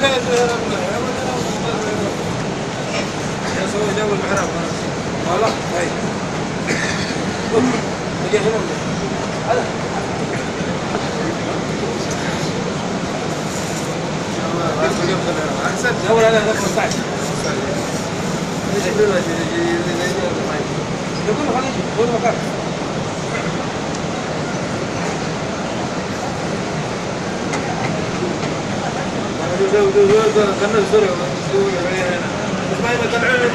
سوي جو المحراب والله هاي نجي هنا هذا احسن اول هذا 15 نقول له خليجي قول مكان دو كنا الزرع بس ما يطلعون